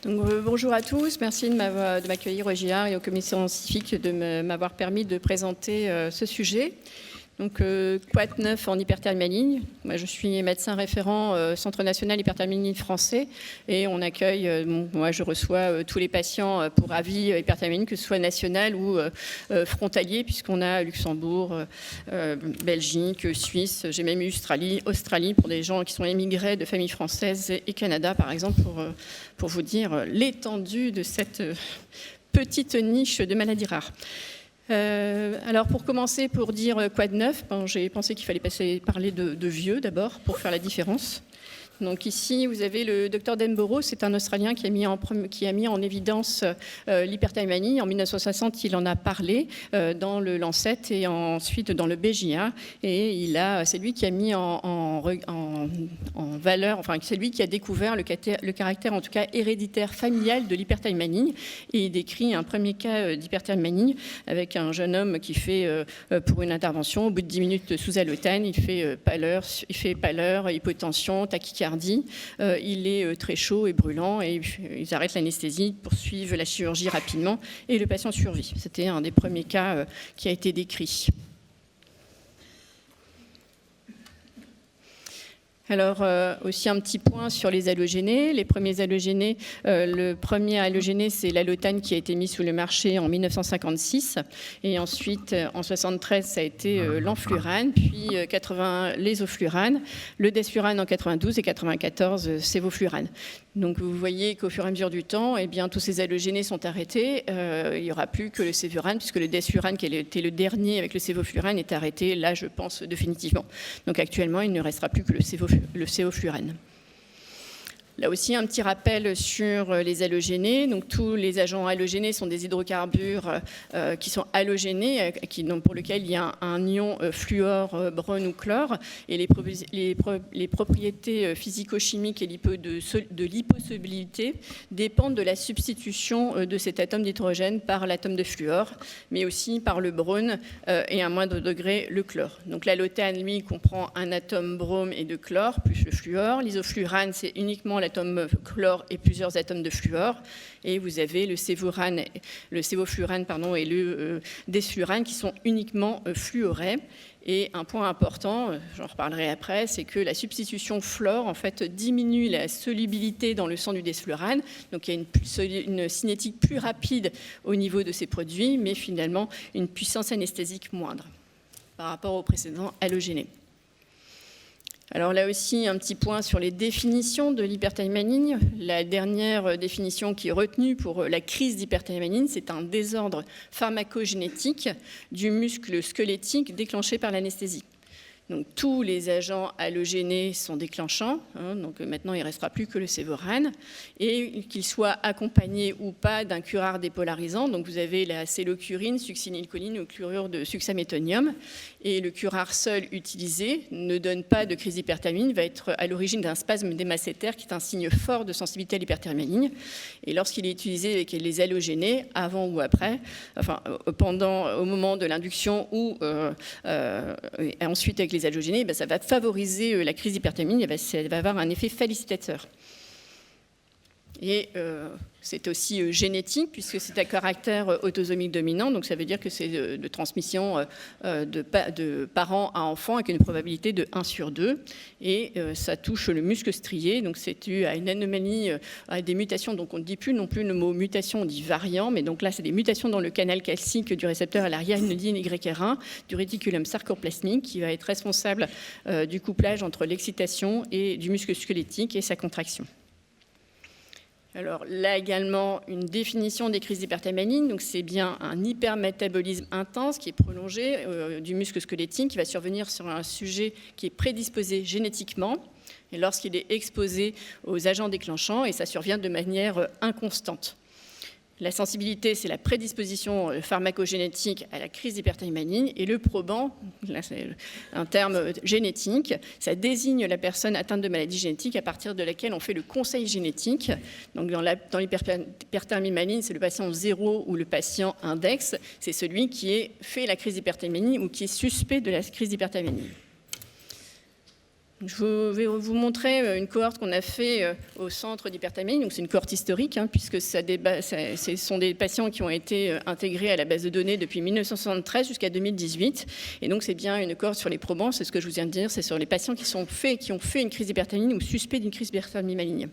Bonjour à tous, merci de m'accueillir au JR et aux commissions scientifiques de m'avoir permis de présenter ce sujet. Donc, quoi de neuf en hyperthermie maligne? Moi, je suis médecin référent Centre national hyperthermie maligne français et on accueille, moi je reçois tous les patients pour avis hyperthermie maligne, que ce soit national ou frontalier, puisqu'on a Luxembourg, Belgique, Suisse, j'ai même eu Australie pour des gens qui sont émigrés de familles françaises et Canada par exemple, pour vous dire l'étendue de cette petite niche de maladies rares. Alors pour commencer, pour dire quoi de neuf, j'ai pensé qu'il fallait parler de vieux d'abord pour faire la différence. Donc ici, vous avez le docteur Denborough, c'est un Australien qui a mis en évidence l'hyperthermie maligne. En 1960, il en a parlé dans le Lancet et ensuite dans le BJA. Et c'est lui qui a mis en valeur, enfin c'est lui qui a découvert le caractère en tout cas héréditaire familial de l'hyperthermie maligne. Et il décrit un premier cas d'hyperthermie maligne avec un jeune homme qui fait pour une intervention, au bout de 10 minutes sous halothane, il fait pâleur, hypotension, tachycardie. Il est très chaud et brûlant et ils arrêtent l'anesthésie, poursuivent la chirurgie rapidement et le patient survit. C'était un des premiers cas qui a été décrit. Alors, aussi un petit point sur les halogénés. Les premiers halogénés, le premier halogéné, c'est l'halotane qui a été mis sous le marché en 1956. Et ensuite, en 1973, ça a été l'enflurane, puis 80, l'ésoflurane, le desflurane en 92 et 94, sévoflurane. Donc, vous voyez qu'au fur et à mesure du temps, eh bien, tous ces halogénés sont arrêtés. Il n'y aura plus que le sévurane, puisque le desflurane, qui était le dernier avec le sévoflurane, est arrêté, là, je pense, définitivement. Donc, actuellement, il ne restera plus que le sévoflurane. Là aussi, un petit rappel sur les halogénés. Donc, tous les agents halogénés sont des hydrocarbures qui sont halogénés, pour lesquels il y a un ion fluor, brone ou chlore. Et les propriétés physico-chimiques et de liposolubilité dépendent de la substitution de cet atome d'hydrogène par l'atome de fluor, mais aussi par le brone et à moindre degré le chlore. Donc, l'halotane, lui, comprend un atome brome et de chlore, plus le fluor. L'isoflurane, c'est uniquement l'atome chlore et plusieurs atomes de fluor. Et vous avez le sévoflurane et le desflurane qui sont uniquement fluorés. Et un point important, j'en reparlerai après, c'est que la substitution fluor en fait diminue la solubilité dans le sang du desflurane. Donc il y a une cinétique plus rapide au niveau de ces produits, mais finalement une puissance anesthésique moindre par rapport aux précédents halogénés. Alors là aussi, un petit point sur les définitions de l'hyperthermie maligne. La dernière définition qui est retenue pour la crise d'hyperthermie maligne, c'est un désordre pharmacogénétique du muscle squelettique déclenché par l'anesthésie. Donc tous les agents halogénés sont déclenchants, donc maintenant il ne restera plus que le sévorane, et qu'ils soient accompagnés ou pas d'un curare dépolarisant. Donc vous avez la cellocurine, succinylcholine ou chlorure de succimétonium, et le curare seul utilisé ne donne pas de crise d'hyperthermie, va être à l'origine d'un spasme des masséter qui est un signe fort de sensibilité à l'hyperthermie maligne. Et lorsqu'il est utilisé avec les halogénés, avant ou après, enfin au moment de l'induction ou ensuite avec les halogénés, ça va favoriser la crise d'hyperthermie, ça va avoir un effet félicitateur. Et c'est aussi génétique, puisque c'est à caractère autosomique dominant, donc ça veut dire que c'est de transmission de parents à enfants avec une probabilité de 1 sur 2, et ça touche le muscle strié, donc c'est dû à une anomalie, à des mutations, donc on ne dit plus non plus le mot mutation, on dit variant, mais donc là c'est des mutations dans le canal calcique du récepteur à l'arrière-inodine YR1 du réticulum sarcoplasmique qui va être responsable du couplage entre l'excitation et du muscle squelettique et sa contraction. Alors là également, une définition des crises d'hyperthermie maligne, donc c'est bien un hypermétabolisme intense qui est prolongé du muscle squelettique qui va survenir sur un sujet qui est prédisposé génétiquement et lorsqu'il est exposé aux agents déclenchants et ça survient de manière inconstante. La sensibilité, c'est la prédisposition pharmacogénétique à la crise d'hyperthermie maligne. Et le probant, là c'est un terme génétique, ça désigne la personne atteinte de maladie génétique à partir de laquelle on fait le conseil génétique. Donc dans l'hyperthermie maligne, c'est le patient 0 ou le patient index. C'est celui qui fait la crise d'hyperthermie maligne ou qui est suspect de la crise d'hyperthermie maligne. Je vais vous montrer une cohorte qu'on a fait au centre d'hyperthalamique. Donc c'est une cohorte historique, puisque ce sont des patients qui ont été intégrés à la base de données depuis 1973 jusqu'à 2018. Et donc c'est bien une cohorte sur les probants, c'est ce que je vous viens de dire, c'est sur les patients qui ont fait une crise d'hyperthalémie ou suspect d'une crise d'hyperthalémie maligne.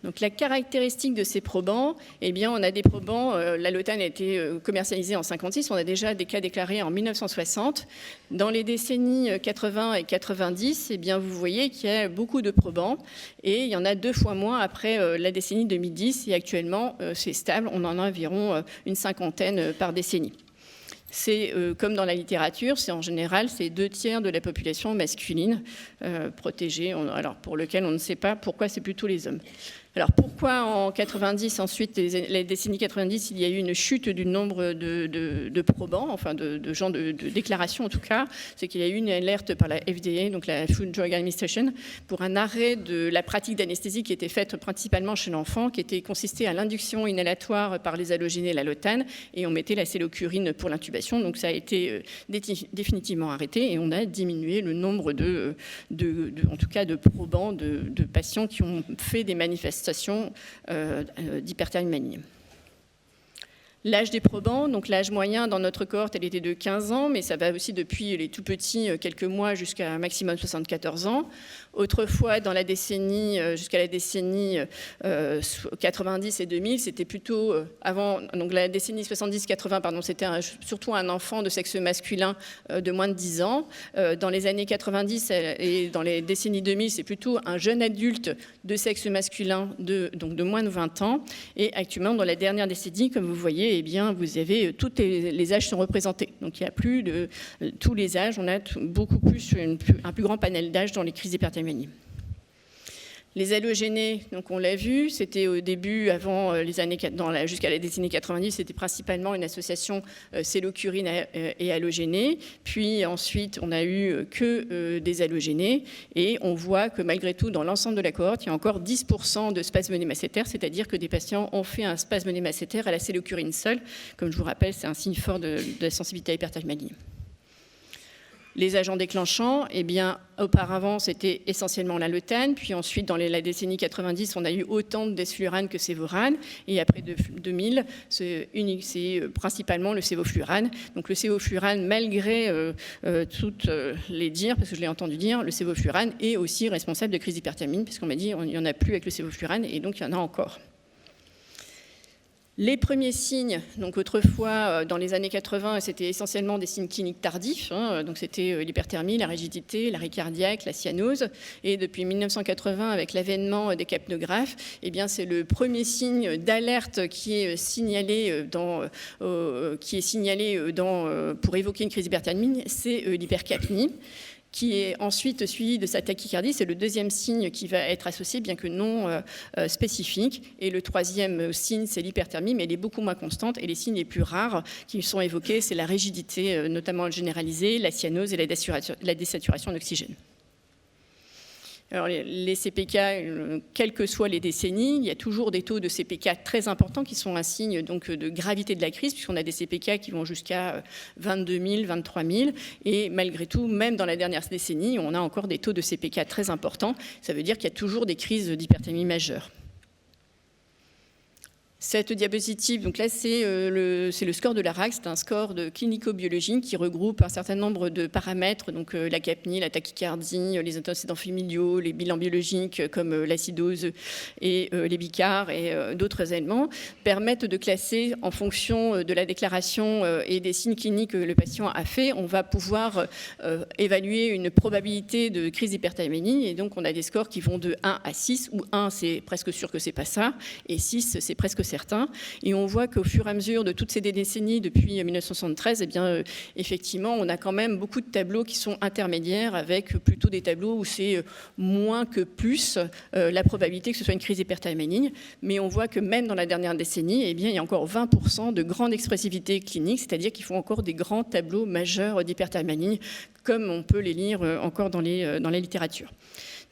Donc la caractéristique de ces probants, eh bien on a des probants, l'allotane a été commercialisée en 1956, on a déjà des cas déclarés en 1960. Dans les décennies 80 et 90, eh bien vous voyez qu'il y a beaucoup de probants et il y en a 2 fois moins après la décennie 2010 et actuellement c'est stable, on en a environ une 50aine par décennie. C'est comme dans la littérature, c'est en général c'est 2/3 de la population masculine protégée, alors pour lequel on ne sait pas pourquoi c'est plutôt les hommes. Alors pourquoi en 90, ensuite, les décennies 90, il y a eu une chute du nombre de probants, enfin de gens de déclaration en tout cas, c'est qu'il y a eu une alerte par la FDA, donc la Food Drug Administration, pour un arrêt de la pratique d'anesthésie qui était faite principalement chez l'enfant, qui consistait à l'induction inhalatoire par les halogénés et l'allotane, et on mettait la cellocurine pour l'intubation, donc ça a été définitivement arrêté, et on a diminué le nombre en tout cas de probants, de patients qui ont fait des manifestations d'hyperthermie maligne. L'âge des probants, donc l'âge moyen dans notre cohorte, elle était de 15 ans, mais ça va aussi depuis les tout petits, quelques mois, jusqu'à un maximum 74 ans. Autrefois, dans la décennie, jusqu'à la décennie 90 et 2000, c'était plutôt avant, donc la décennie 70-80, pardon, c'était surtout un enfant de sexe masculin de moins de 10 ans. Dans les années 90 et dans les décennies 2000, c'est plutôt un jeune adulte de sexe masculin donc de moins de 20 ans. Et actuellement, dans la dernière décennie, comme vous voyez, eh bien, vous avez tous les âges sont représentés. Donc il n'y a plus de tous les âges, on a beaucoup plus un plus grand panel d'âges dans les crises d'hyperthermie. Les halogénés, donc on l'a vu, c'était au début, avant les années, jusqu'à la décennie 90, c'était principalement une association cellocurine et halogénés. Puis ensuite, on n'a eu que des halogénés. Et on voit que malgré tout, dans l'ensemble de la cohorte, il y a encore 10% de spasmes masséter, c'est-à-dire que des patients ont fait un spasme masséter à la cellocurine seule. Comme je vous rappelle, c'est un signe fort de la sensibilité à l'hyperthermie maligne. Les agents déclenchants, eh bien, auparavant, c'était essentiellement l'allotane. Puis ensuite, dans la décennie 90, on a eu autant de desflurane que sévorane. Et après 2000, c'est principalement le sévoflurane. Donc le sévoflurane, malgré toutes les dires, parce que je l'ai entendu dire, le sévoflurane est aussi responsable de crise d'hyperthermie, puisqu'on m'a dit qu'il n'y en a plus avec le sévoflurane, et donc il y en a encore. Les premiers signes, donc autrefois, dans les années 80, c'était essentiellement des signes cliniques tardifs, donc c'était l'hyperthermie, la rigidité, l'arrêt cardiaque, la cyanose. Et depuis 1980, avec l'avènement des capnographes, eh bien, c'est le premier signe d'alerte qui est signalé pour évoquer une crise d'hyperthermie, c'est l'hypercapnie, qui est ensuite suivi de sa tachycardie. C'est le deuxième signe qui va être associé, bien que non spécifique. Et le troisième signe, c'est l'hyperthermie, mais elle est beaucoup moins constante. Et les signes les plus rares qui sont évoqués, c'est la rigidité, notamment généralisée, la cyanose et la désaturation d'oxygène. Alors, les CPK, quelles que soient les décennies, il y a toujours des taux de CPK très importants qui sont un signe donc, de gravité de la crise, puisqu'on a des CPK qui vont jusqu'à 22 000, 23 000. Et malgré tout, même dans la dernière décennie, on a encore des taux de CPK très importants. Ça veut dire qu'il y a toujours des crises d'hyperthermie majeure. Cette diapositive, donc là, c'est le score de l'ARAC, c'est un score de clinico-biologie qui regroupe un certain nombre de paramètres, donc la capnie, la tachycardie, les antécédents familiaux, les bilans biologiques comme l'acidose et les bicars et d'autres éléments, permettent de classer en fonction de la déclaration et des signes cliniques que le patient a fait. On va pouvoir évaluer une probabilité de crise d'hyperthermie, et donc on a des scores qui vont de 1 à 6, où 1 c'est presque sûr que c'est pas ça, et 6 c'est presque certains. Et on voit qu'au fur et à mesure de toutes ces décennies, depuis 1973, eh bien, effectivement, on a quand même beaucoup de tableaux qui sont intermédiaires, avec plutôt des tableaux où c'est moins que plus la probabilité que ce soit une crise d'hyperthermie maligne. Mais on voit que même dans la dernière décennie, eh bien, il y a encore 20% de grande expressivité clinique, c'est-à-dire qu'il faut encore des grands tableaux majeurs d'hyperthermie maligne, comme on peut les lire encore dans la littérature.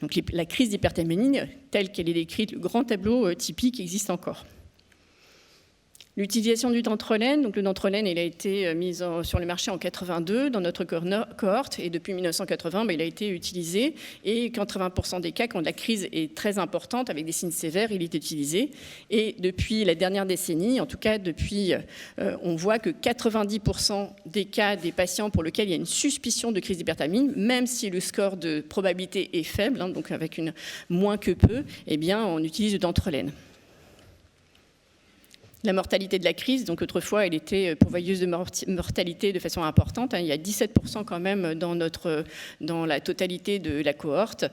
Donc la crise d'hyperthermie maligne, telle qu'elle est décrite, le grand tableau typique existe encore. L'utilisation du dantrolène, donc le dantrolène, il a été mis sur le marché en 82 dans notre cohorte, et depuis 1980, il a été utilisé, et 80% des cas, quand la crise est très importante, avec des signes sévères, il est utilisé. Et depuis la dernière décennie, en tout cas depuis, on voit que 90% des cas des patients pour lesquels il y a une suspicion de crise d'hyperthermie, même si le score de probabilité est faible, donc avec une moins que peu, eh bien, on utilise le dantrolène. La mortalité de la crise, donc autrefois, elle était pourvoyeuse de mortalité de façon importante. Il y a 17% quand même dans la totalité de la cohorte.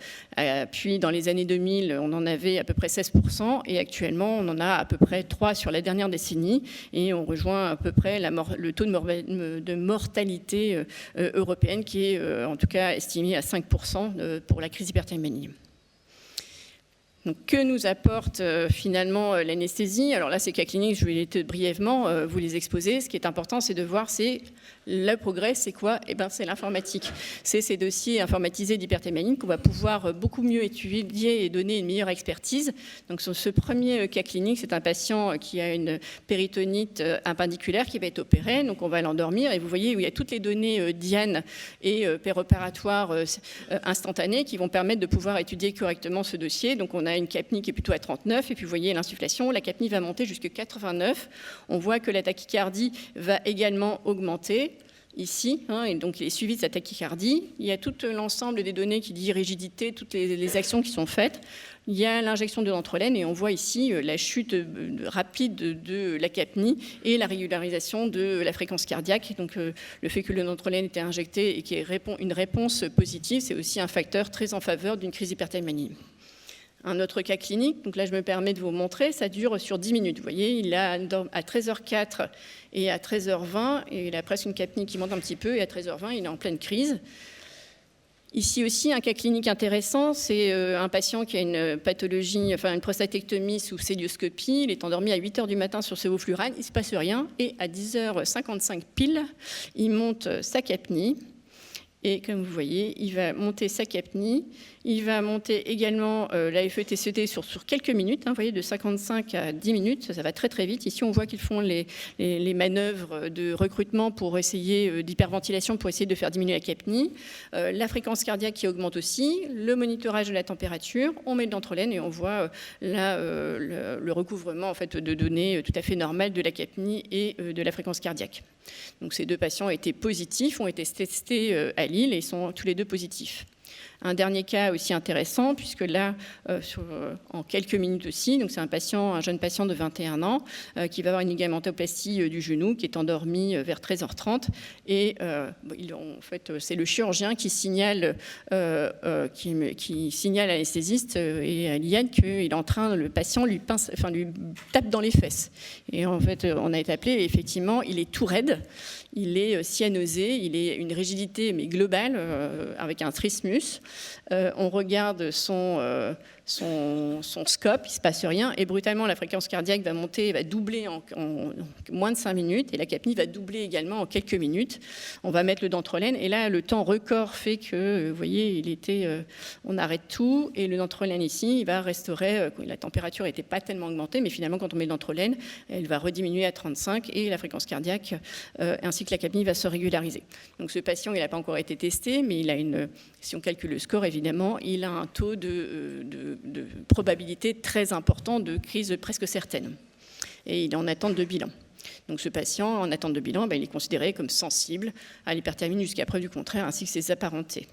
Puis dans les années 2000, on en avait à peu près 16%. Et actuellement, on en a à peu près 3 sur la dernière décennie. Et on rejoint à peu près le taux de mortalité européenne qui est en tout cas estimé à 5% pour la crise d'hyperthermie. Donc, que nous apporte finalement l'anesthésie? Alors là, ces cas cliniques, je vais brièvement vous les exposer. Ce qui est important, c'est de voir, le progrès, c'est quoi? Eh bien, c'est l'informatique. C'est ces dossiers informatisés d'hyperthermie qu'on va pouvoir beaucoup mieux étudier et donner une meilleure expertise. Donc, sur ce premier cas clinique, c'est un patient qui a une péritonite appendiculaire qui va être opéré. Donc, on va l'endormir et vous voyez où il y a toutes les données Diane et péropératoires instantanées qui vont permettre de pouvoir étudier correctement ce dossier. Donc, on a une capnie qui est plutôt à 39 et puis vous voyez l'insufflation, la capnie va monter jusqu'à 89. On voit que la tachycardie va également augmenter ici, et donc il est suivi de sa tachycardie. Il y a tout l'ensemble des données qui dit rigidité, toutes les actions qui sont faites. Il y a l'injection de dantrolène et on voit ici la chute rapide de la capnie et la régularisation de la fréquence cardiaque. Donc le fait que le dantrolène était injecté et qu'il y ait une réponse positive, c'est aussi un facteur très en faveur d'une crise d'hyperthermie. Un autre cas clinique, donc là je me permets de vous montrer, ça dure sur 10 minutes. Vous voyez, il a à 13h04 et à 13h20, et il a presque une capnie qui monte un petit peu, et à 13h20, il est en pleine crise. Ici aussi, un cas clinique intéressant, c'est un patient qui a une pathologie, enfin une prostatectomie sous célioscopie. Il est endormi à 8h du matin sur sévoflurane, il ne se passe rien, et à 10h55 pile, il monte sa capnie. Et comme vous voyez, il va monter sa capnie, il va monter également la FE-TCT sur quelques minutes, vous voyez, de 55 à 10 minutes, ça va très très vite. Ici, on voit qu'ils font les manœuvres de recrutement pour essayer, d'hyperventilation pour essayer de faire diminuer la capnie. La fréquence cardiaque qui augmente aussi, le monitorage de la température, on met de l'antrolène et on voit là le recouvrement en fait, de données tout à fait normales de la capnie et de la fréquence cardiaque. Donc ces deux patients étaient positifs, ont été testés à Lille et sont tous les deux positifs. Un dernier cas aussi intéressant, puisque là, en quelques minutes aussi, donc c'est un jeune patient de 21 ans qui va avoir une ligamentoplastie du genou, qui est endormi vers 13h30. Et en fait, c'est le chirurgien qui signale, qui signale à l'anesthésiste et à l'IAN qu'il est en train, le patient lui tape dans les fesses. Et en fait, on a été appelé, et effectivement, il est tout raide. Il est cyanosé, il est une rigidité mais globale avec un trismus. On regarde son scope, il ne se passe rien, et brutalement la fréquence cardiaque va monter, va doubler en moins de 5 minutes, et la capnie va doubler également en quelques minutes. On va mettre le dantrolène, et là le temps record fait que, vous voyez, on arrête tout, et le dantrolène ici, il va restaurer, la température n'était pas tellement augmentée, mais finalement quand on met le dantrolène, elle va rediminuer à 35, et la fréquence cardiaque ainsi que la capnie va se régulariser. Donc ce patient, il n'a pas encore été testé, mais il a si on calcule le score évidemment, il a un taux de probabilité très important de crise presque certaine. Et il est en attente de bilan. Donc ce patient, en attente de bilan, il est considéré comme sensible à l'hyperthermie jusqu'à preuve du contraire, ainsi que ses apparentés.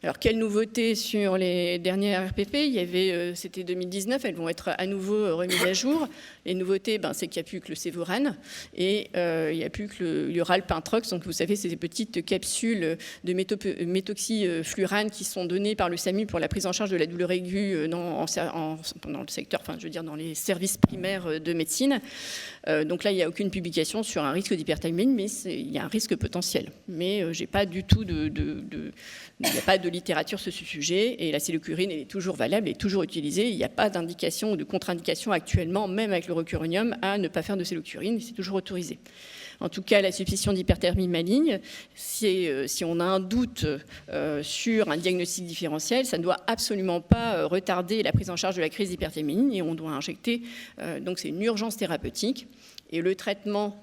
Alors, quelle nouveauté sur les dernières RPP? Il y avait, c'était 2019, elles vont être à nouveau remises à jour. Les nouveautés, c'est qu'il n'y a plus que le Sévorane et il n'y a plus que le Ralpintrox. Donc, vous savez, c'est des petites capsules de méthoxyflurane qui sont données par le SAMU pour la prise en charge de la douleur aiguë dans le secteur, dans les services primaires de médecine. Donc là, il n'y a aucune publication sur un risque d'hyperthermie, mais il y a un risque potentiel. Mais j'ai pas du tout il n'y a pas de littérature sur ce sujet et la cellocurine est toujours valable et toujours utilisée. Il n'y a pas d'indication ou de contre-indication actuellement, même avec le rocuronium, à ne pas faire de cellocurine. C'est toujours autorisé. En tout cas, la suspicion d'hyperthermie maligne, si on a un doute sur un diagnostic différentiel, ça ne doit absolument pas retarder la prise en charge de la crise d'hyperthermie et on doit injecter. Donc c'est une urgence thérapeutique. Et le traitement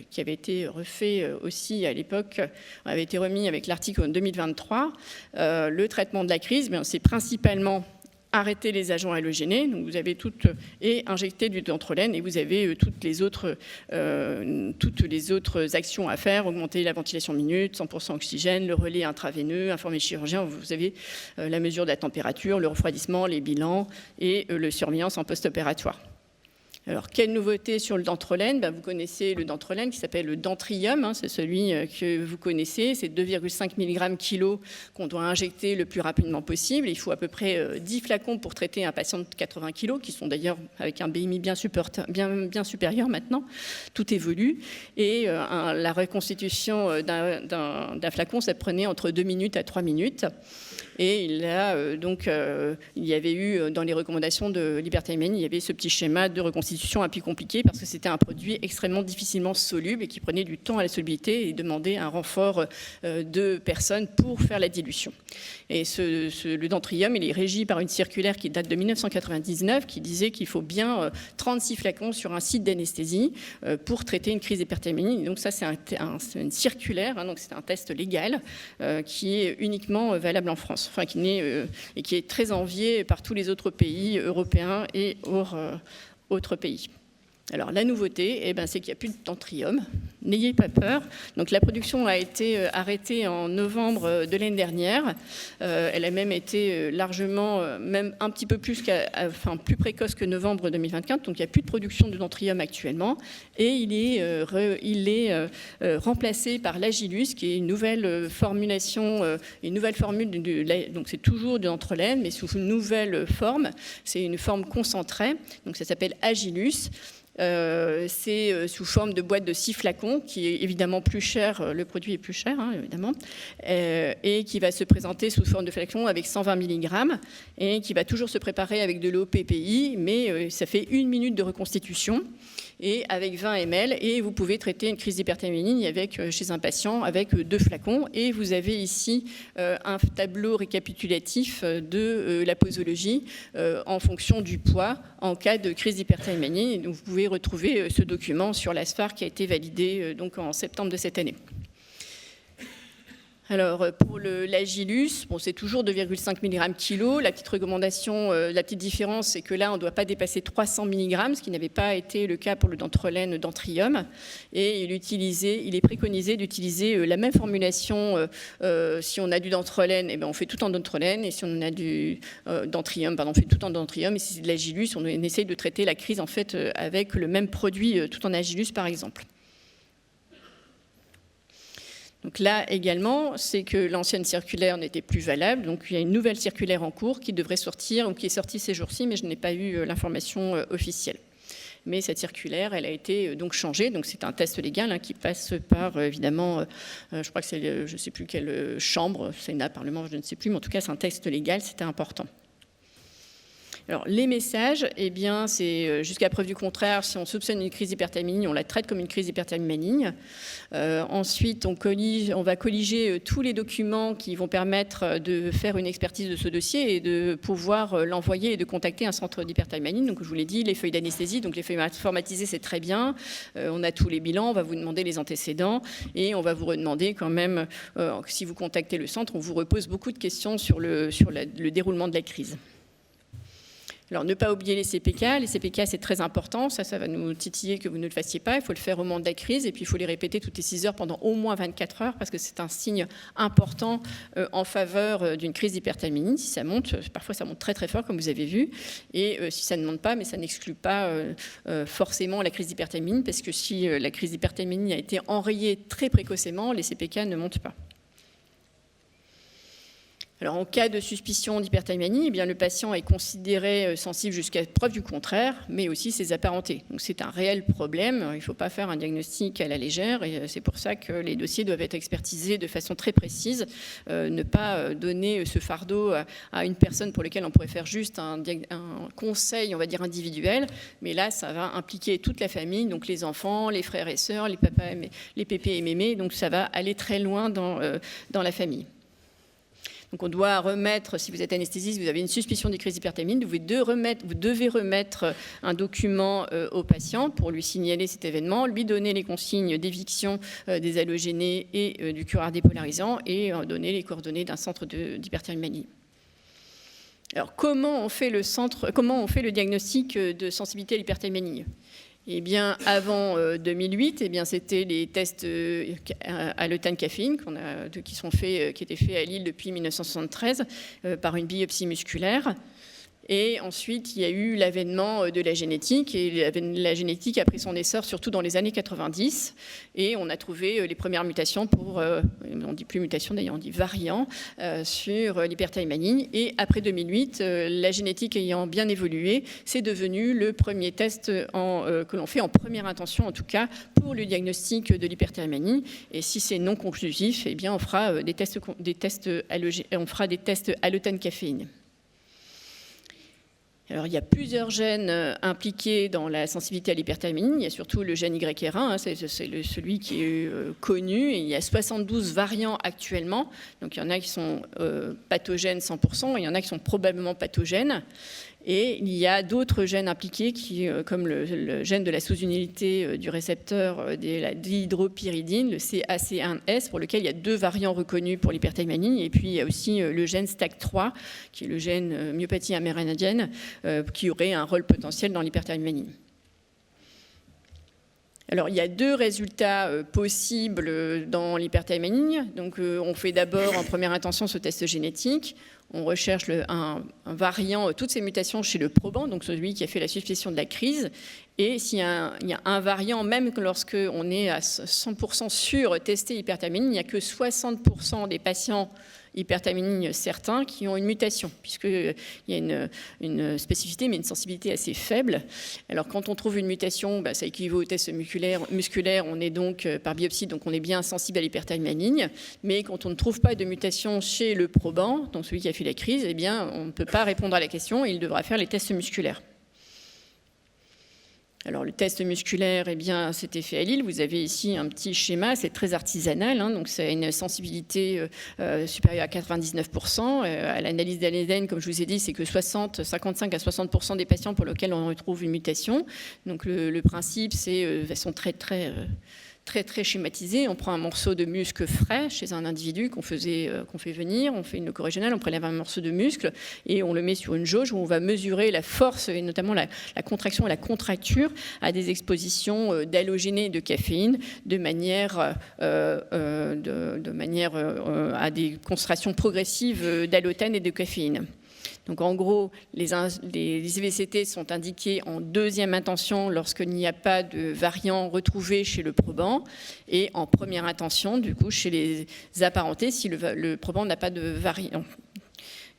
qui avait été refait aussi à l'époque, avait été remis avec l'article en 2023. Le traitement de la crise, c'est principalement arrêter les agents halogénés, donc vous avez et injecter du dantrolène, et vous avez toutes les autres actions à faire, augmenter la ventilation minute, 100% oxygène, le relais intraveineux, informer le chirurgien, vous avez la mesure de la température, le refroidissement, les bilans et le surveillance en post-opératoire. Alors, quelle nouveauté sur le dantrolène ? Vous connaissez le dantrolène qui s'appelle le Dantrium, c'est celui que vous connaissez, c'est 2,5 mg kg qu'on doit injecter le plus rapidement possible. Il faut à peu près 10 flacons pour traiter un patient de 80 kg, qui sont d'ailleurs avec un BMI bien supérieur maintenant, tout évolue. Et la reconstitution d'un flacon, ça prenait entre 2 minutes à 3 minutes. Et il y avait eu dans les recommandations de Liberté Hyménine, il y avait ce petit schéma de reconstitution un peu compliqué parce que c'était un produit extrêmement difficilement soluble et qui prenait du temps à la solubilité et demandait un renfort de personnes pour faire la dilution. Et le Dantrium, il est régi par une circulaire qui date de 1999 qui disait qu'il faut bien 36 flacons sur un site d'anesthésie pour traiter une crise d'hyperthermie. Donc ça, c'est une circulaire, donc c'est un test légal qui est uniquement valable en France. Enfin, et qui est très envié par tous les autres pays européens et autres pays. Alors la nouveauté, c'est qu'il n'y a plus de Dantrium. N'ayez pas peur. Donc la production a été arrêtée en novembre de l'année dernière. Elle a même été largement, même un petit peu plus précoce que novembre 2024. Donc il n'y a plus de production de Dantrium actuellement. Et il est remplacé par l'Agilus, qui est une nouvelle formulation, donc c'est toujours de dantrolène, mais sous une nouvelle forme. C'est une forme concentrée. Donc ça s'appelle Agilus. C'est sous forme de boîte de 6 flacons, qui est évidemment plus cher, le produit est plus cher, évidemment, et qui va se présenter sous forme de flacon avec 120 mg, et qui va toujours se préparer avec de l'eau PPI, mais ça fait 1 minute de reconstitution, et avec 20 ml, et vous pouvez traiter une crise d'hyperthermie chez un patient avec 2 flacons, et vous avez ici un tableau récapitulatif de la posologie en fonction du poids en cas de crise d'hyperthermie. Donc vous pouvez retrouver ce document sur l'ASFAR qui a été validé en septembre de cette année. Alors, pour l'Agilus, c'est toujours 2,5 mg kg. La petite recommandation, la petite différence, c'est que là, on ne doit pas dépasser 300 mg, ce qui n'avait pas été le cas pour le dantrolène Dantrium. Et il est préconisé d'utiliser la même formulation. Si on a du dantrolène, on fait tout en dantrolène. Et si on a du Dantrium, on fait tout en Dantrium. Et si c'est de l'Agilus, on essaye de traiter la crise avec le même produit, tout en Agilus, par exemple. Donc là également, c'est que l'ancienne circulaire n'était plus valable. Donc il y a une nouvelle circulaire en cours qui devrait sortir, ou qui est sortie ces jours-ci, mais je n'ai pas eu l'information officielle. Mais cette circulaire, elle a été donc changée. Donc c'est un test légal qui passe par, évidemment, je crois que c'est, je ne sais plus quelle chambre, Sénat, Parlement, je ne sais plus, mais en tout cas c'est un texte légal, c'était important. Alors, les messages, c'est jusqu'à preuve du contraire, si on soupçonne une crise d'hyperthermie, on la traite comme une crise d'hyperthermie maligne. Ensuite, on va colliger tous les documents qui vont permettre de faire une expertise de ce dossier et de pouvoir l'envoyer et de contacter un centre d'hyperthermie maligne. Donc, je vous l'ai dit, les feuilles d'anesthésie, donc les feuilles informatisées, c'est très bien. On a tous les bilans, on va vous demander les antécédents et on va vous redemander quand même, si vous contactez le centre, on vous repose beaucoup de questions sur le déroulement de la crise. Alors, ne pas oublier les CPK. Les CPK, c'est très important. Ça va nous titiller que vous ne le fassiez pas. Il faut le faire au moment de la crise et puis il faut les répéter toutes les 6 heures pendant au moins 24 heures parce que c'est un signe important en faveur d'une crise d'hyperthermie. Si ça monte, parfois ça monte très très fort comme vous avez vu. Et si ça ne monte pas, mais ça n'exclut pas forcément la crise d'hyperthermie parce que si la crise d'hyperthermie a été enrayée très précocement, les CPK ne montent pas. Alors, en cas de suspicion d'hyperthermie, le patient est considéré sensible jusqu'à preuve du contraire, mais aussi ses apparentés. Donc, c'est un réel problème. Il ne faut pas faire un diagnostic à la légère et c'est pour ça que les dossiers doivent être expertisés de façon très précise. Ne pas donner ce fardeau à une personne pour laquelle on pourrait faire juste un conseil, on va dire, individuel. Mais là, ça va impliquer toute la famille, donc les enfants, les frères et sœurs, les pépés et mémés. Donc, ça va aller très loin dans la famille. Donc on doit remettre, si vous êtes anesthésiste, vous avez une suspicion des crises d'hyperthermie, vous devez remettre un document au patient pour lui signaler cet événement, lui donner les consignes d'éviction des halogénés et du curare dépolarisant et donner les coordonnées d'un centre d'hyperthermie maligne. Alors comment on fait le diagnostic de sensibilité à l'hyperthermie maligne? Eh bien, avant 2008, eh bien, c'était les tests halothane caféine qui étaient faits à Lille depuis 1973 par une biopsie musculaire. Et ensuite, il y a eu l'avènement de la génétique, et la génétique a pris son essor surtout dans les années 90, et on a trouvé les premières mutations on ne dit plus mutation d'ailleurs, on dit variant, sur l'hyperthermie maligne. Et après 2008, la génétique ayant bien évolué, c'est devenu le premier test que l'on fait en première intention, en tout cas, pour le diagnostic de l'hyperthermie maligne. Et si c'est non conclusif, eh bien, on fera des tests halothane caféine. Alors, il y a plusieurs gènes impliqués dans la sensibilité à l'hyperthermie. Il y a surtout le gène YR1, c'est celui qui est connu. Et il y a 72 variants actuellement. Donc, il y en a qui sont pathogènes 100%, et il y en a qui sont probablement pathogènes. Et il y a d'autres gènes impliqués, comme le gène de la sous-unité du récepteur de l'hydropyridine, le CAC1S, pour lequel il y a 2 variants reconnus pour l'hyperthermie maligne. Et puis, il y a aussi le gène STAC3, qui est le gène myopathie amérindienne, qui aurait un rôle potentiel dans l'hyperthermie maligne. Alors, il y a 2 résultats possibles dans l'hyperthermie maligne. Donc, on fait d'abord en première intention ce test génétique. On recherche un variant, toutes ces mutations chez le probant, donc celui qui a fait la suspicion de la crise. Et s'il y a un variant, même lorsqu'on est à 100% sûr testé hyperthermie maligne, il n'y a que 60% des patients hyperthermie maligne certains qui ont une mutation, puisqu'il y a une spécificité, mais une sensibilité assez faible. Alors, quand on trouve une mutation, ça équivaut au test musculaire, on est donc, par biopsie, donc on est bien sensible à l'hyperthermie maligne. Mais quand on ne trouve pas de mutation chez le probant, donc celui qui a fait la crise, eh bien, on ne peut pas répondre à la question et il devra faire les tests musculaires. Alors, le test musculaire, eh bien, c'était fait à Lille. Vous avez ici un petit schéma, c'est très artisanal, donc c'est une sensibilité supérieure à 99%. À l'analyse d'ADN, comme je vous ai dit, c'est que 55 à 60% des patients pour lesquels on retrouve une mutation. Donc, le principe, c'est de façon très schématisé. On prend un morceau de muscle frais chez un individu qu'on fait venir, on fait une loco-régionale, on prélève un morceau de muscle et on le met sur une jauge où on va mesurer la force et notamment la contraction et la contracture à des expositions d'halogénés et de caféine de manière à des concentrations progressives d'halothane et de caféine. Donc en gros, les IVCT sont indiqués en deuxième intention lorsqu'il n'y a pas de variant retrouvé chez le probant et en première intention, du coup, chez les apparentés, si le probant n'a pas de variant.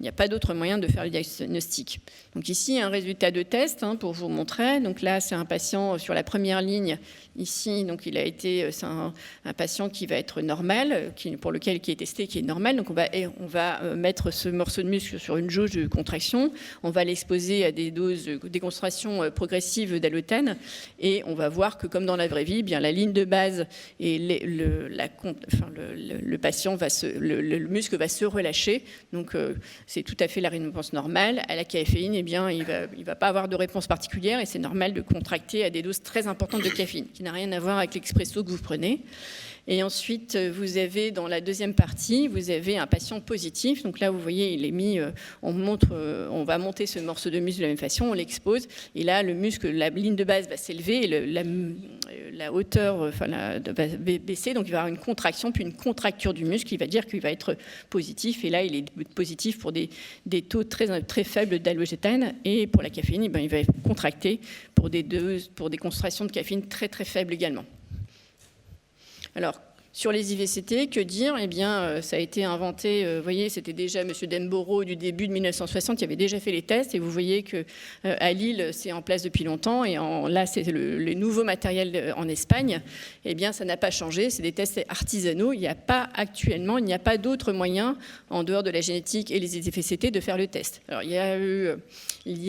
Il n'y a pas d'autre moyen de faire le diagnostic. Donc ici, un résultat de test pour vous montrer. Donc là, c'est un patient sur la première ligne. Ici, donc c'est un patient qui va être normal, pour lequel qui est testé, qui est normal. Donc on va mettre ce morceau de muscle sur une jauge de contraction. On va l'exposer à des doses de déconcentration progressive d'halothane et on va voir que, comme dans la vraie vie, eh bien la ligne de base et le muscle va se relâcher. Donc c'est tout à fait la réponse normale. À la caféine, eh bien, il va pas avoir de réponse particulière et c'est normal de contracter à des doses très importantes de caféine, qui n'a rien à voir avec l'expresso que vous prenez. Et ensuite, vous avez, dans la deuxième partie, vous avez un patient positif. Donc là, vous voyez, il est mis, on va monter ce morceau de muscle de la même façon, on l'expose. Et là, le muscle, la ligne de base va s'élever et la hauteur va baisser. Donc il va y avoir une contraction, puis une contracture du muscle qui va dire qu'il va être positif. Et là, il est positif pour des taux très faibles d'halogétane. Et pour la caféine, il va être contracté pour des concentrations de caféine très faibles également. Alors, sur les IVCT, que dire? Eh bien, ça a été inventé, vous voyez, c'était déjà M. Demboro du début de 1960, qui avait déjà fait les tests, et vous voyez qu'à Lille, c'est en place depuis longtemps, et là, c'est le nouveau matériel en Espagne. Eh bien, ça n'a pas changé, c'est des tests artisanaux. Il n'y a pas d'autre moyen, en dehors de la génétique et les IVCT, de faire le test. Alors, il y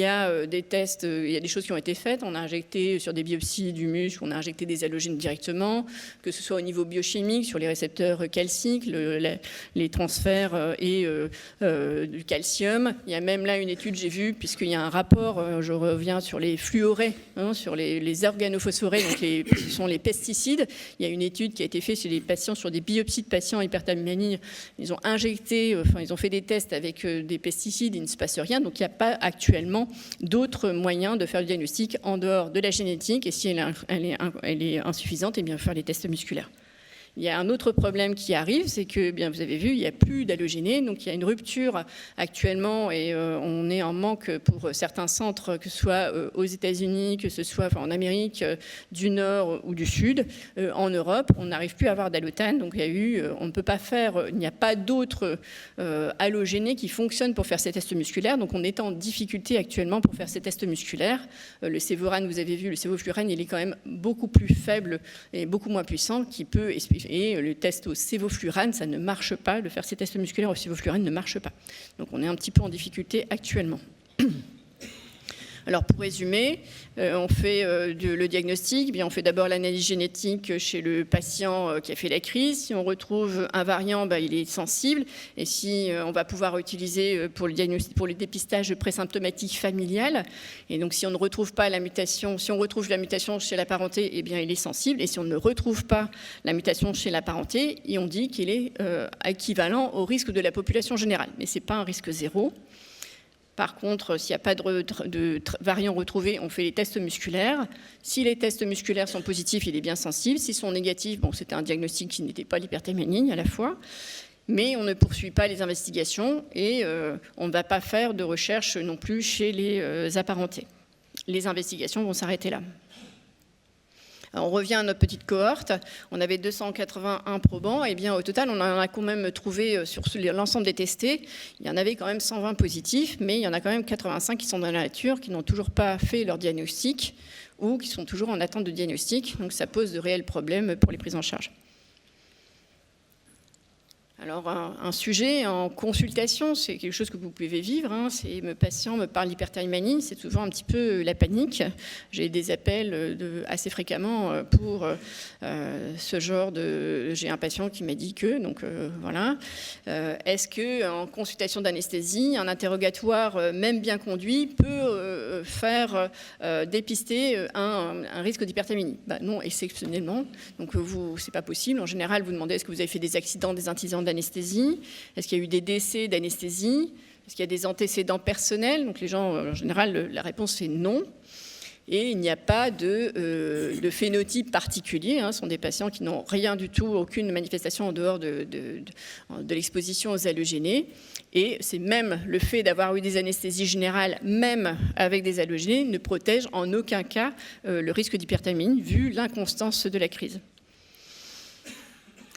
a des tests, il y a des choses qui ont été faites. On a injecté sur des biopsies du muscle, on a injecté des halogènes directement, que ce soit au niveau biochimique, dynamique sur les récepteurs calciques, les transferts du calcium. Il y a même là une étude, j'ai vu, puisqu'il y a un rapport, je reviens sur les fluorés, sur les organophosphorés, donc ce sont les pesticides. Il y a une étude qui a été faite chez les patients, sur des biopsies de patients hyperthermie maligne. Ils ont ils ont fait des tests avec des pesticides, il ne se passe rien. Donc il n'y a pas actuellement d'autres moyens de faire le diagnostic en dehors de la génétique. Et si elle est insuffisante, eh bien faire les tests musculaires. Il y a un autre problème qui arrive, c'est que, bien, vous avez vu, il n'y a plus d'allogénés, donc il y a une rupture actuellement et on est en manque pour certains centres, que ce soit aux États-Unis, que ce soit en Amérique du Nord ou du Sud. En Europe, on n'arrive plus à avoir d'allotane, donc on ne peut pas faire, il n'y a pas d'autres allogénés qui fonctionnent pour faire ces tests musculaires, donc on est en difficulté actuellement pour faire ces tests musculaires. Le sévorane, vous avez vu, le sévoflurane, il est quand même beaucoup plus faible et beaucoup moins puissant, qui peut expliquer. Et le test au sévoflurane, ça ne marche pas. De faire ces tests musculaires au sévoflurane ne marche pas. Donc on est un petit peu en difficulté actuellement. Alors pour résumer, on fait le diagnostic, bien, on fait d'abord l'analyse génétique chez le patient qui a fait la crise. Si on retrouve un variant, il est sensible. Et si on va pouvoir utiliser pour le dépistage présymptomatique familial. Et donc si on ne retrouve pas la mutation, si on retrouve la mutation chez la parenté, eh bien il est sensible. Et si on ne retrouve pas la mutation chez la parenté, et on dit qu'il est équivalent au risque de la population générale. Mais ce n'est pas un risque zéro. Par contre, s'il n'y a pas de variant retrouvé, on fait les tests musculaires. Si les tests musculaires sont positifs, il est bien sensible. S'ils sont négatifs, c'était un diagnostic qui n'était pas l'hyperthermie maligne à la fois. Mais on ne poursuit pas les investigations et on ne va pas faire de recherche non plus chez les apparentés. Les investigations vont s'arrêter là. On revient à notre petite cohorte, on avait 281 probants, et bien au total on en a quand même trouvé sur l'ensemble des testés, il y en avait quand même 120 positifs, mais il y en a quand même 85 qui sont dans la nature, qui n'ont toujours pas fait leur diagnostic, ou qui sont toujours en attente de diagnostic, donc ça pose de réels problèmes pour les prises en charge. Alors, un sujet en consultation, c'est quelque chose que vous pouvez vivre. C'est mes patients me parlent d'hyperthermie maligne, c'est souvent un petit peu la panique. J'ai des appels assez fréquemment pour ce genre de... J'ai un patient qui m'a dit que, donc voilà. Est-ce qu'en consultation d'anesthésie, un interrogatoire, même bien conduit, peut faire dépister un risque d'hyperthermie? Non, exceptionnellement. Donc, c'est pas possible. En général, vous demandez est-ce que vous avez fait des accidents, des antécédents d'anesthésie? Est-ce qu'il y a eu des décès d'anesthésie? Est-ce qu'il y a des antécédents personnels? Donc les gens, en général, la réponse est non. Et il n'y a pas de phénotype particulier. Ce sont des patients qui n'ont rien du tout, aucune manifestation en dehors de l'exposition aux allogénés. Et c'est même le fait d'avoir eu des anesthésies générales, même avec des allogénés, ne protège en aucun cas le risque d'hyperthermie, vu l'inconstance de la crise.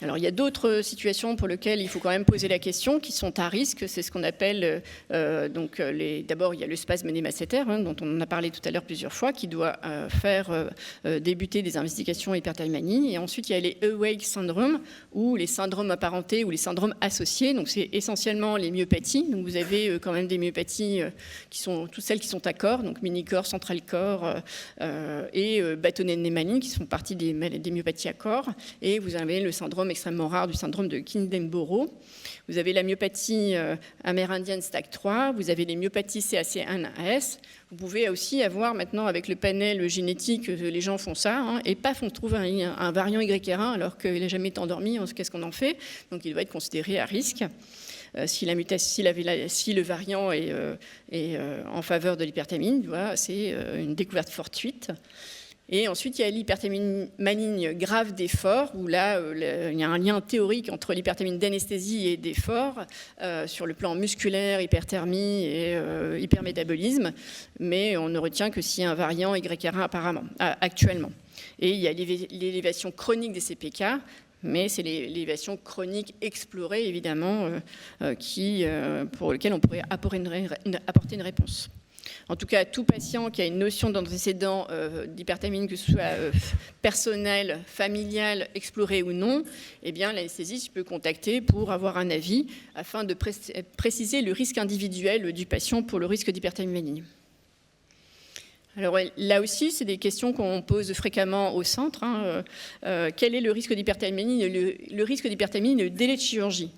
Alors, il y a d'autres situations pour lesquelles il faut quand même poser la question, qui sont à risque. C'est ce qu'on appelle, d'abord, il y a le spasme némassétaire, dont on en a parlé tout à l'heure plusieurs fois, qui doit faire débuter des investigations hyperthermie maligne. Et ensuite, il y a les awake syndromes, ou les syndromes apparentés, ou les syndromes associés. Donc, c'est essentiellement les myopathies. Donc, vous avez quand même des myopathies qui sont toutes celles qui sont à corps, donc mini-corps, central corps et bâtonnet de nez maligne, qui font partie des myopathies à corps. Et vous avez le syndrome extrêmement rare du syndrome de Kinden-Boro. Vous avez la myopathie amérindienne STAC 3, vous avez les myopathies CAC1-AS. Vous pouvez aussi avoir maintenant avec le panel génétique, les gens font ça, et paf, on trouve un variant YR1 alors qu'il n'a jamais été endormi, qu'est-ce qu'on en fait? Donc il doit être considéré à risque. Si le variant est en faveur de l'hyperthermie, c'est une découverte fortuite. Et ensuite, il y a l'hyperthermie maligne grave d'effort, où là, il y a un lien théorique entre l'hyperthermie d'anesthésie et d'effort, sur le plan musculaire, hyperthermie et hypermétabolisme, mais on ne retient que s'il y a un variant YR1 actuellement. Et il y a l'élévation chronique des CPK, mais c'est l'élévation chronique explorée, évidemment, pour lequel on pourrait apporter une réponse. En tout cas, tout patient qui a une notion d'antécédent d'hyperthermie, que ce soit personnel, familial, exploré ou non, eh bien, l'anesthésiste peut contacter pour avoir un avis afin de préciser le risque individuel du patient pour le risque d'hyperthermie maligne. Alors là aussi, c'est des questions qu'on pose fréquemment au centre. Quel est le risque d'hyperthermie? Le risque d'hyperthermie, le délai de chirurgie.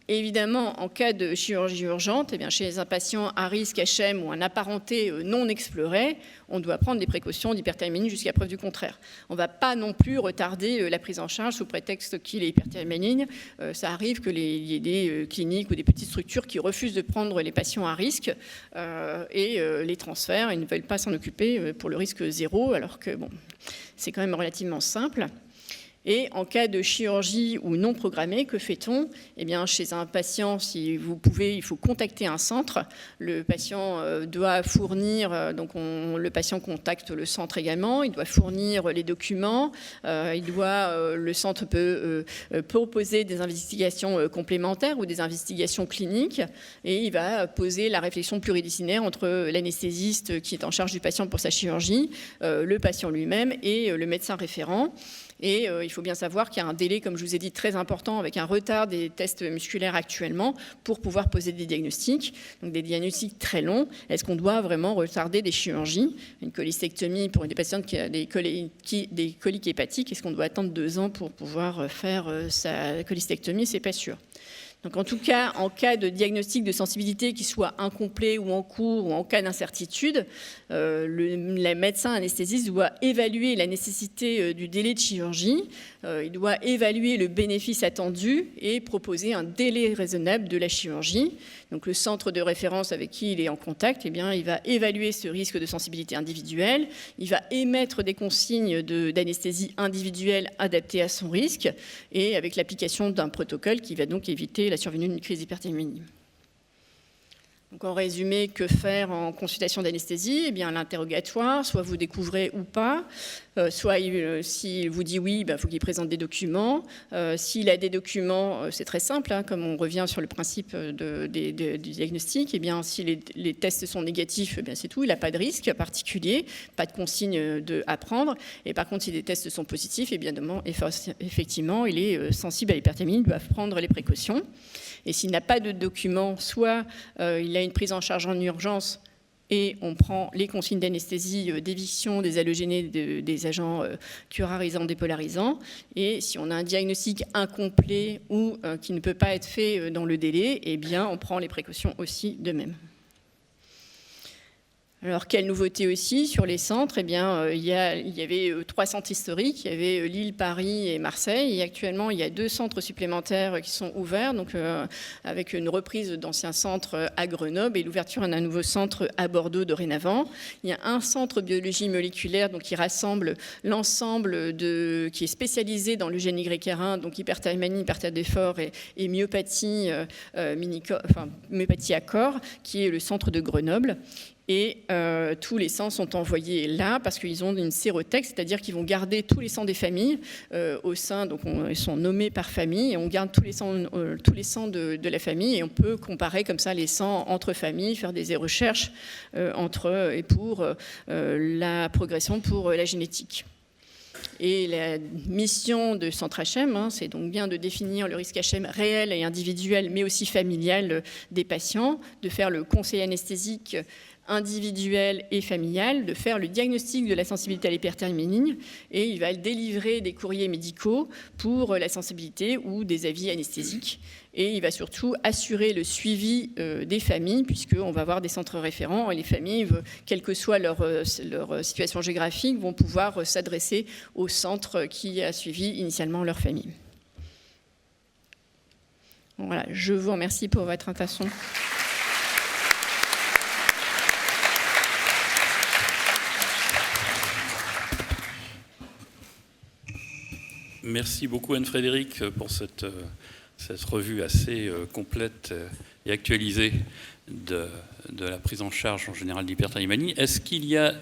Évidemment, en cas de chirurgie urgente, eh bien, chez un patient à risque HM ou un apparenté non exploré, on doit prendre des précautions d'hyperthermie jusqu'à preuve du contraire. On ne va pas non plus retarder la prise en charge sous prétexte qu'il est hyperthermique. Ça arrive qu'il y ait des cliniques ou des petites structures qui refusent de prendre les patients à risque et les transfèrent. Ils ne veulent pas s'en occuper pour le risque zéro, alors que bon, c'est quand même relativement simple. Et en cas de chirurgie ou non programmée, que fait-on? Eh bien, chez un patient, si vous pouvez, il faut contacter un centre. Le patient doit fournir, donc le patient contacte le centre également. Il doit fournir les documents. Le centre peut proposer des investigations complémentaires ou des investigations cliniques. Et il va poser la réflexion pluridisciplinaire entre l'anesthésiste qui est en charge du patient pour sa chirurgie, le patient lui-même et le médecin référent. Et il faut bien savoir qu'il y a un délai, comme je vous ai dit, très important, avec un retard des tests musculaires actuellement, pour pouvoir poser des diagnostics. Donc des diagnostics très longs. Est-ce qu'on doit vraiment retarder des chirurgies? Une cholestectomie pour une patiente qui a des coliques hépatiques, est-ce qu'on doit attendre 2 ans pour pouvoir faire sa cholestectomie? C'est pas sûr. Donc en tout cas, en cas de diagnostic de sensibilité qui soit incomplet ou en cours ou en cas d'incertitude, le médecin anesthésiste doit évaluer la nécessité du délai de chirurgie, il doit évaluer le bénéfice attendu et proposer un délai raisonnable de la chirurgie. Donc le centre de référence avec qui il est en contact, eh bien, il va évaluer ce risque de sensibilité individuelle, il va émettre des consignes d'anesthésie individuelle adaptées à son risque et avec l'application d'un protocole qui va donc éviter la survenue d'une crise d'hyperthermie. Donc en résumé, que faire en consultation d'anesthésie? Eh bien, l'interrogatoire, soit vous découvrez ou pas, soit s'il vous dit oui, il faut qu'il présente des documents. S'il a des documents, c'est très simple, comme on revient sur le principe du diagnostic, eh bien, si les tests sont négatifs, eh bien, c'est tout, il n'a pas de risque particulier, pas de consigne à prendre. Et par contre, si les tests sont positifs, eh bien, effectivement, il est sensible à l'hyperthermie, il doit prendre les précautions. Et s'il n'a pas de documents, soit il a une prise en charge en urgence et on prend les consignes d'anesthésie, d'éviction des halogénés, des agents curarisants, dépolarisants. Et si on a un diagnostic incomplet ou qui ne peut pas être fait dans le délai, eh bien, on prend les précautions aussi de même. Alors, quelle nouveauté aussi sur les centres? Eh bien, il y avait 3 centres historiques, il y avait Lille, Paris et Marseille. Et actuellement, il y a 2 centres supplémentaires qui sont ouverts, donc avec une reprise d'anciens centres à Grenoble et l'ouverture d'un nouveau centre à Bordeaux dorénavant. Il y a un centre biologie moléculaire donc, qui rassemble l'ensemble qui est spécialisé dans l'eugénie grécarin, donc hyperthermie, hyperthermie d'effort et myopathie, myopathie à corps, qui est le centre de Grenoble. Et tous les sangs sont envoyés là parce qu'ils ont une sérothèque, c'est-à-dire qu'ils vont garder tous les sangs des familles au sein, donc ils sont nommés par famille et on garde tous les sangs de la famille et on peut comparer comme ça les sangs entre familles, faire des recherches entre et pour la progression pour la génétique. Et la mission de Centre HM, c'est donc bien de définir le risque HM réel et individuel, mais aussi familial des patients, de faire le conseil anesthésique individuel et familial, de faire le diagnostic de la sensibilité à l'hyperthermie et il va délivrer des courriers médicaux pour la sensibilité ou des avis anesthésiques. Et il va surtout assurer le suivi des familles, puisqu'on va avoir des centres référents et les familles, quelle que soit leur situation géographique, vont pouvoir s'adresser au centre qui a suivi initialement leur famille. Voilà, je vous remercie pour votre attention. Merci beaucoup Anne-Frédérique pour cette revue assez complète et actualisée de la prise en charge en général d'hyperthermie. Est-ce qu'il y a,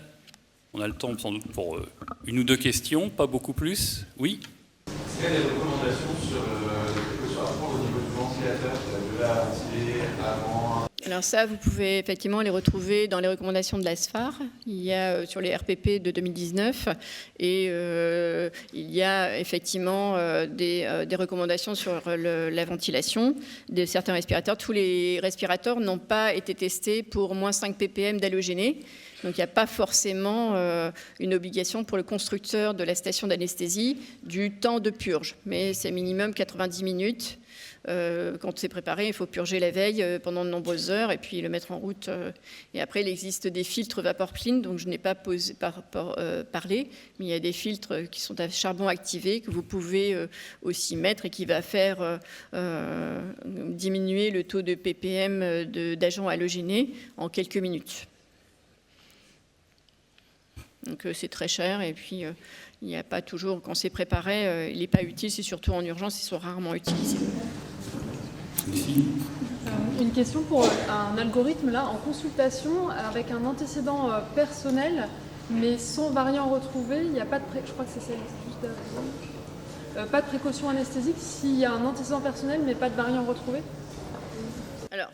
on a le temps sans doute pour 1 ou 2 questions, pas beaucoup plus? Oui. Est-ce qu'il y a des recommandations sur les précautions à prendre au niveau du ventilateur, de la ventiler avant? Alors ça, vous pouvez effectivement les retrouver dans les recommandations de l'ASFAR. Il y a sur les RPP de 2019 et il y a effectivement des recommandations sur la ventilation de certains respirateurs. Tous les respirateurs n'ont pas été testés pour moins 5 ppm d'halogénés. Donc il n'y a pas forcément une obligation pour le constructeur de la station d'anesthésie du temps de purge, mais c'est minimum 90 minutes. Quand c'est préparé, il faut purger la veille pendant de nombreuses heures et puis le mettre en route. Et après, il existe des filtres vapeur clean, donc je n'ai pas parlé, mais il y a des filtres qui sont à charbon activé que vous pouvez aussi mettre et qui va faire diminuer le taux de ppm d'agents halogénés en quelques minutes. Donc c'est très cher et puis il n'y a pas toujours, quand c'est préparé, il n'est pas utile, c'est surtout en urgence, ils sont rarement utilisés. Une question pour un algorithme là en consultation avec un antécédent personnel mais sans variant retrouvé, il n'y a pas de je crois que c'est juste pas de précaution anesthésique s'il y a un antécédent personnel mais pas de variant retrouvé. Alors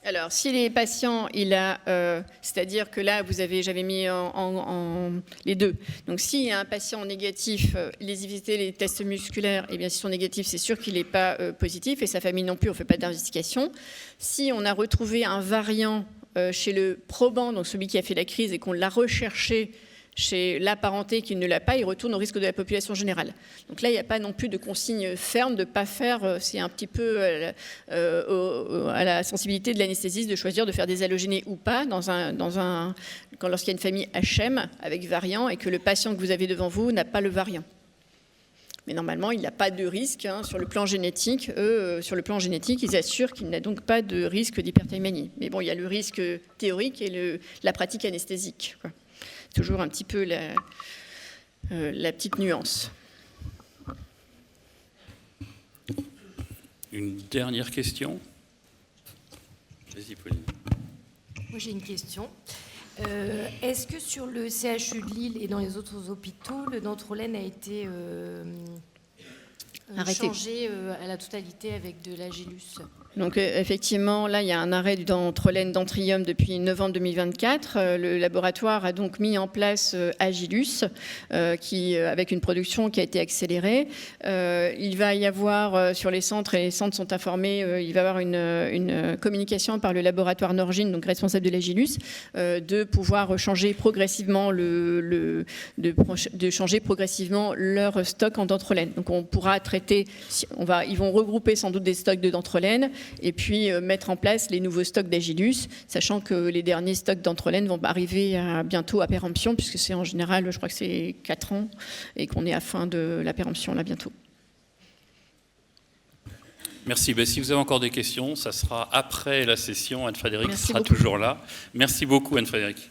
Alors, si les patients, c'est-à-dire que là, j'avais mis en les deux. Donc, s'il y a un patient négatif, lésivité, les tests musculaires, eh bien, s'ils sont négatifs, c'est sûr qu'il n'est pas positif, et sa famille non plus, on ne fait pas d'investigation. Si on a retrouvé un variant chez le probant, donc celui qui a fait la crise, et qu'on l'a recherché chez l'apparenté qui ne l'a pas, il retourne au risque de la population générale. Donc là, il n'y a pas non plus de consigne ferme de ne pas faire, c'est un petit peu à la sensibilité de l'anesthésiste de choisir de faire des halogénés ou pas lorsqu'il y a une famille HM avec variant et que le patient que vous avez devant vous n'a pas le variant. Mais normalement, il n'a pas de risque sur le plan génétique. Sur le plan génétique, ils assurent qu'il n'a donc pas de risque d'hyperthaïmanie. Mais bon, il y a le risque théorique et la pratique anesthésique, quoi. Toujours un petit peu la petite nuance. Une dernière question. Vas-y, Pauline. Moi, j'ai une question. Est-ce que sur le CHU de Lille et dans les autres hôpitaux, le dantrolène a été changé à la totalité avec de l'Agilus ? Donc effectivement, là, il y a un arrêt du dantrolène Dantrium depuis novembre 2024. Le laboratoire a donc mis en place Agilus, avec une production qui a été accélérée. Il va y avoir sur les centres, et les centres sont informés, il va y avoir une communication par le laboratoire Norgine, donc responsable de l'Agilus, de pouvoir changer progressivement de changer progressivement leur stock en dantrolène. Donc on pourra traiter, ils vont regrouper sans doute des stocks de dantrolène et puis mettre en place les nouveaux stocks d'Agilus, sachant que les derniers stocks dantrolène vont arriver bientôt à péremption, puisque c'est en général, je crois que c'est 4 ans, et qu'on est à fin de la péremption là bientôt. Merci. Si vous avez encore des questions, ça sera après la session. Anne-Frédérique sera beaucoup. toujours là. Merci beaucoup, Anne-Frédérique.